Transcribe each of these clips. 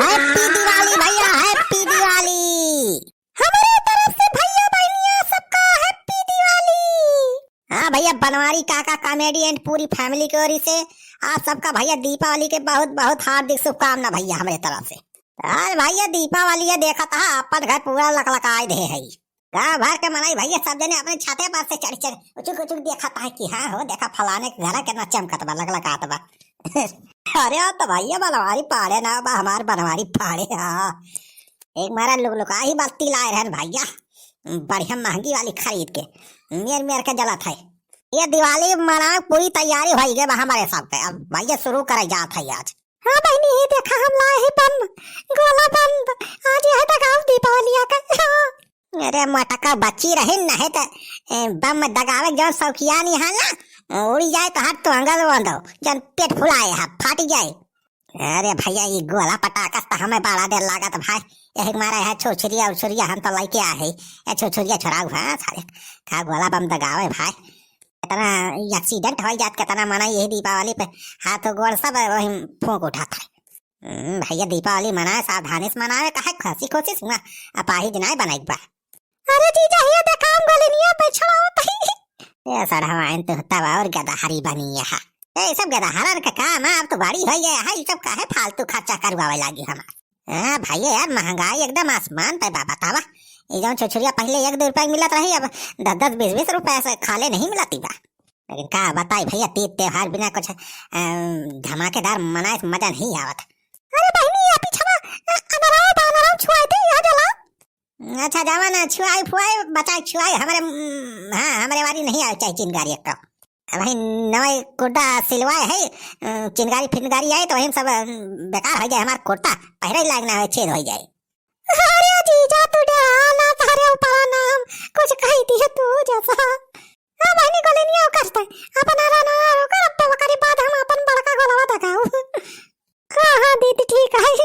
Happy Diwali भैया, happy Diwali हमारे तरफ से भैया बहनिया सबका हैप्पी दिवाली। हाँ भैया, बनवारी काका कॉमेडी एंड पूरी फैमिली की ओर से आप सबका भैया दीपावली के बहुत बहुत हार्दिक शुभकामना भैया हमारे तरफ से। आज भैया दीपावली है, देखा था अपन घर पूरा लकलकाए दे है, गाँव भर के मनाई भैया, सब जने अपने छाते पर से चढ़ चढ़ उचुक उचुक देखा था कि हाँ हो देखा फलाने के घर कितना चमकत बा लकलकात बा। अरे तो भैया बनवारी पाड़े ना बा, हमार बनवारी पाड़े। हाँ एक मारा लुका ही बत्ती लाए रहन भैया, बढ़िया महंगी वाली खरीद के मेर मेर के जला था। ये दिवाली मना पूरी तैयारी हो गई हमारे सब पे, अब भैया शुरू करे जात है आज। हाँ बहनी ये देखा हम लाए हैं बम गोला बंद, आज यह दगाव दीपावली का। अरे मटका बची रहे न है तो बम दगावे जो शौकिया नहीं है ना, उड़ी जाए तो हाथ तो अंगल बंदो जन पेट फुलाए है फाट जाए। अरे भैया ये गोला पटाखा तो हमें बड़ा देर लागत भाई, यही मारा है छोछरिया उछरिया हम तो लेके आए ये छोछरिया छोड़ा हुआ सारे का गोला बम दगावे भाई, इतना एक्सीडेंट हो जात कितना मना यही दीपावली पे हाथ गोड़ सब वही फूंक उठाता है। भैया दीपावली मनाए सावधानी से मनावे, कहे खुशी खुशी हुआ अपाही जनाए बनाई बा। अरे जीजा ये देखा हम गलिनिया पे छड़ाओ ये सारा हवाएं तो तब और गदहारी बनी है, ये सब गदहारन का काम है, अब तो बड़ी हो गया है, ये सब काहे फालतू खर्चा करवावे लागी हमार। हां भैया यार महंगाई एकदम आसमान पे बा, बतावा ये जो छोछरिया पहले 1-2 रुपए मिलत रही, अब 10-10 20-20 रुपए से खाले नहीं मिलती बा। लेकिन का बताई भैया तीज त्योहार बिना कुछ धमाकेदार मनाए मजा नहीं आवत। अरे बहनी ये पीछवा अनराव छुआई दे आ जला। अच्छा जावा ना छुआई फुआई बचा छुआई हमारे हाँ हमारे वाली नहीं आवे चाहिए चिंगारी का भाई, नए कुर्ता सिलवाए है, चिंगारी फिनगारी आए तो वही सब बेकार हो जाए, हमारा कुर्ता पहले लागना है छेद हो जाए। अरे जीजा तू डाला तारे ऊपर नाम कुछ कही दी है तू जैसा। हां बहनी गलेनिया करते अपन आला ना कर अब तो करी बाद हम अपन बड़का गोलावा दगाऊ। हां हां दीदी ठीक है।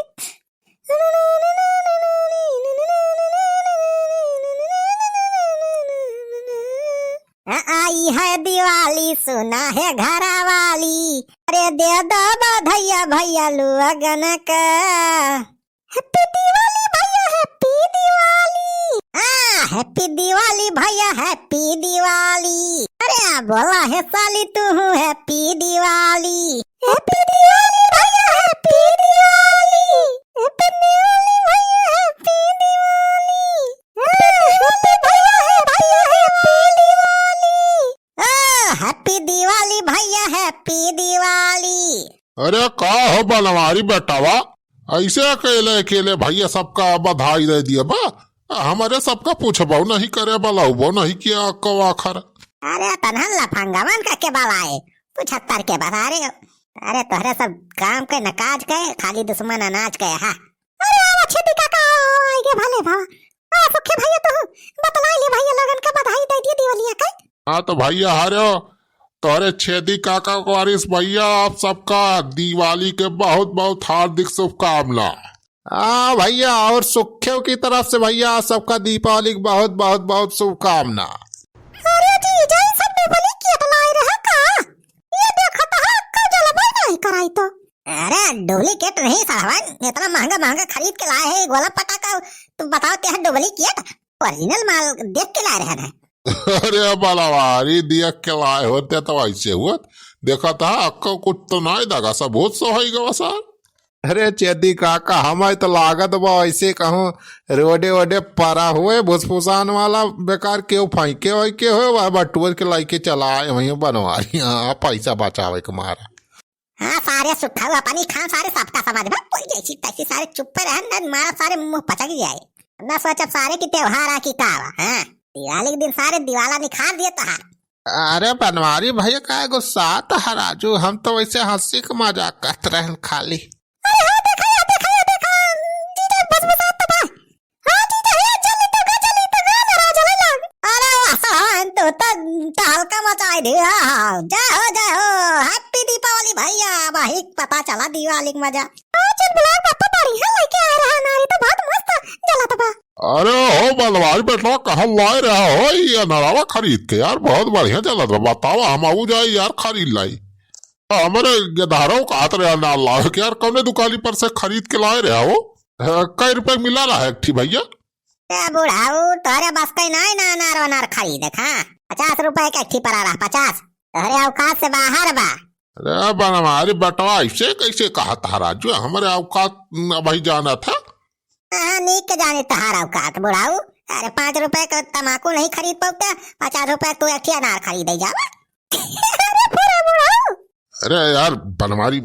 आई है दिवाली सुना है घरा वाली, अरे दे दो बधाइया भैया लुअगन का। हैप्पी दिवाली भैया हैप्पी दिवाली। हाँ हैप्पी दिवाली भैया हैप्पी दिवाली। अरे बोला है साली तू हैप्पी दिवाली। हैप्पी दिवाली भैया हैप्पी दिवाली। हैप्पी दिवाली भैया हैप्पी दिवाली। हैप्पी भैया हैप्पी दिवाली। हैप्पी दिवाली भैया हैप्पी दिवाली। अरे का हो बनवारी बेटावा, ऐसे अकेले अकेले भैया सबका बधाई दे दिया बा, हमारे सबका पूछबो नहीं करे बलाऊ नहीं किया को आखर। अरे तनहन लफंगावन का के बलाए 75 के बता रहे हो। अरे तोहरे सब काम के नकाज के खाली दुश्मन अनाज के हा। अरे अच्छे दिखा का आगे भले भा आ सुखे भैया तू बतलाई ले भैया लगन का बधाई दे दिए दिवाली का। हाँ तो भैया हारो तोरे छेदी काका वारिस भैया आप सबका दिवाली के बहुत बहुत हार्दिक शुभकामना। हाँ भैया और सुखेव की तरफ से भैया सबका दीपावली की बहुत बहुत बहुत शुभकामना। अरे जीजा सब डुबली के लाए रहा का, ये देखा था का जलवा नहीं कराई तो। अरे डुप्लीकेट नहीं साहब, इतना महंगा महंगा खरीद के लाए है गोला पटाखा, तुम बताओ क्या डुप्लीकेट ओरिजिनल माल देख के लाए रहे हैं। अरे बलवारी देख के लाए होते तो ऐसे हुआ देखा था अक्को कुछ तो नहीं दगा सब बहुत सो हो सर। अरे चेदी काका हमें तो लागत बा ऐसे कहूँ रोडे वोडे परा हुए भूसफुसान वाला बेकार क्यों फेंके वैके हो वह बटुअर के लाइके चलाए वही बनवारी। हाँ पैसा बचावे के मारा। हाँ सारे सुट्ठा हुआ पानी खान सारे सबका समझ में कोई जैसी तैसी सारे चुप पे रहन मारा सारे मुंह पचक जाए ना सोच सारे की त्योहार आ की का। हाँ दिवाली के दिन सारे दिवाला निखार दिए तो। अरे बनवारी भैया का गुस्सा तो हराजू, हम तो वैसे हंसी का मजाक करते रहे खाली। अरे हाँ देखा जीजा बस तो बा। हाँ जीजा ये चली तो गा मेरा चले लग। अरे आसान तो हल्का मचाई दे। जय हो हैप्पी दीपावली भैया, भाई पता चला दिवाली का मजा। चल बुला पापा बढ़िया लेके आ रहा नारी तो बहुत मस्त जला तो बा। अरे हो बलवारी बेटा कहाँ लाए रहा हो ये नरावा खरीद के यार, बहुत बढ़िया चला था बताओ हम आऊ जाए यार खरीद लाई। हमारे गधारों का हाथ रहा ना ला के यार कौने दुकानी पर से खरीद के लाए रहा हो। कई रुपए मिला रहा है ठीक भैया। बुढ़ाऊ तोरे बस कहीं नहीं ना अनार वनार खरीदे। हाँ 50 रुपए का इकट्ठी पड़ा रहा 50 तोरे औकात से बाहर बा। अरे हमारे बटवा ऐसे कैसे कहा था राजू, हमारे औकात भाई जाना था। हाँ नीक के जाने तहार औकात बुढ़ाऊ। अरे 5 रुपए का तम्बाकू नहीं खरीद पाता, 50 रुपए तू इकट्ठी अनार खरीदे जावा। अरे पूरा बुढ़ाऊ। अरे यार बनवारी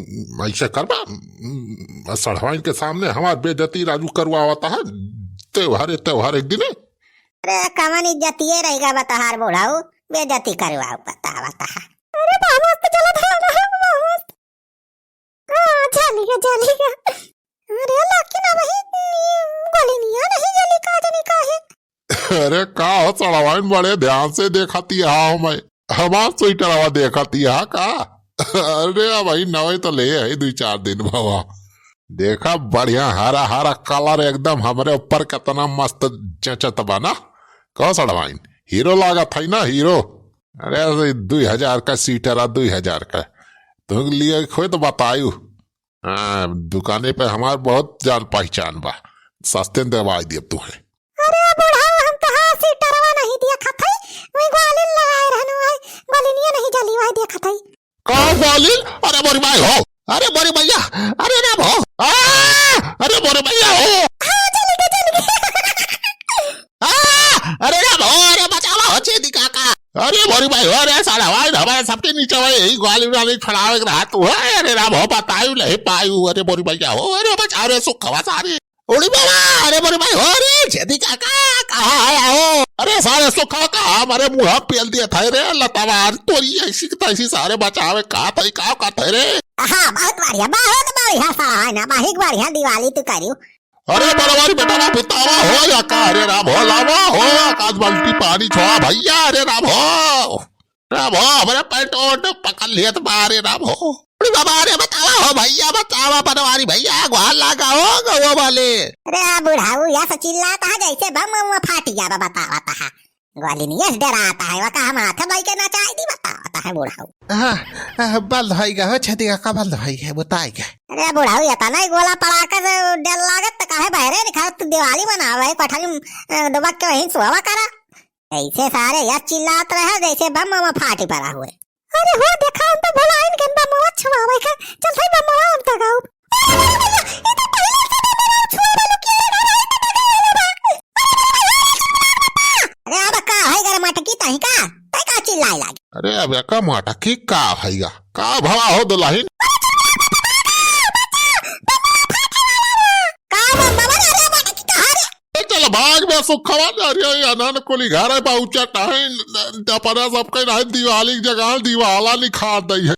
ऐसे करवा सड़वाइन के सामने हमारे बेइज्जती राजू करवाता है। त्योहार एक दिन। अरे कमन इज्जतिये रहेगा बताहार बुढ़ाऊ, बेइज्जती करवाओ बतावता है। अरे मस्त चला था मस्त। हां चलेगा। अरे लेकिन वही गोली नहीं जली का जनी का है। अरे का हो सड़वाइन बड़े ध्यान से देखाती है मैं हमार स्वेटर देखाती है का। अरे भाई नवे तो ले आई 2-4 दिन बाबा देखा बढ़िया हरा हरा कलर एकदम हमारे ऊपर कितना मस्त चचत बना। कहो सड़वाइन हीरो लागा था ना हीरो। अरे 2000 का सीटर 2000 का तुम लिए खोए तो बतायू। हाँ दुकाने पे हमार बहुत जान पहचान बा, सस्ते दवाई दिए तुम्हें। अरे बुढ़ाऊ हम तो हां सीटरवा नहीं दिया खथई, वही गोली लगाए रहनो है, गोली नहीं जली वही दिया खथई। कौन गोली? अरे बोरी भाई हो, अरे बोरी भैया, अरे ना भो, अरे बोरी भैया हो। हां चल गए। अरे ना भो, अरे बचाओ छेदी काका। अरे बोरी भाई हो, अरे साला भाई हमारे सबके नीचे भाई यही गोली वाली खड़ावे रहा तू है। अरे ना भो बतायू नहीं पायू। अरे बोरी भैया हो, अरे बचाओ रे सुख खवा सारी उड़ी बाबा। अरे बोरी भाई हो, अरे छेदी काका कहाँ आया हो। अरे सारे सुखा का हमारे मुँह पेल दिया था रे लतावार तोरी ऐसी तैसी सारे बचावे का थे रे। हाँ बहुत बढ़िया साला है ना बहुत बढ़िया दिवाली तू करियो। अरे बड़वारी बेटा ना पितावा हो या का। अरे राम हो लावा हो आकाश बाल्टी पानी छोड़ा भैया। अरे राम हो हमारे पैंट पकड़ लिया तो अरे राम हो बाबा। अरे बतावा हो भैया बतावा बनवारी भैया ग्वाल लगा हो गौ वाले। अरे बुढ़ाऊ या चिल्लाता है जैसे बम फाट गया बतावता है। गोली नहीं डराता है वका हम हाथ भाई के नचाई दी बतावता है बुढ़ाऊ। बंद होएगा हो छेदी का बंद होएगा बताएगा। अरे बुढ़ाऊ ये तना गोला पड़ाका से डर लागत त काहे बहरे दिखा तू दिवाली मनावे कोठरी दुबक के वहीं सोवा करा। ऐसे सारे यार चिल्लात रहे जैसे बम फाटी पड़ा हुए। अरे हो देखा हम तो भला इन गंदा मवा छुआवे का चल भाई बम हम तो गाओ। ये तो पहले से मेरा छुआ वाला अरे अब का है गर मटकी तही का चिल्लाए लागे। अरे अब का मटकी का भैया का भवा हो दुल्हन चल भाग में सुखवा अनन कोली घर है पहुंचा टाइम सबके दिवाली की जगह दिवाला निखार दी है।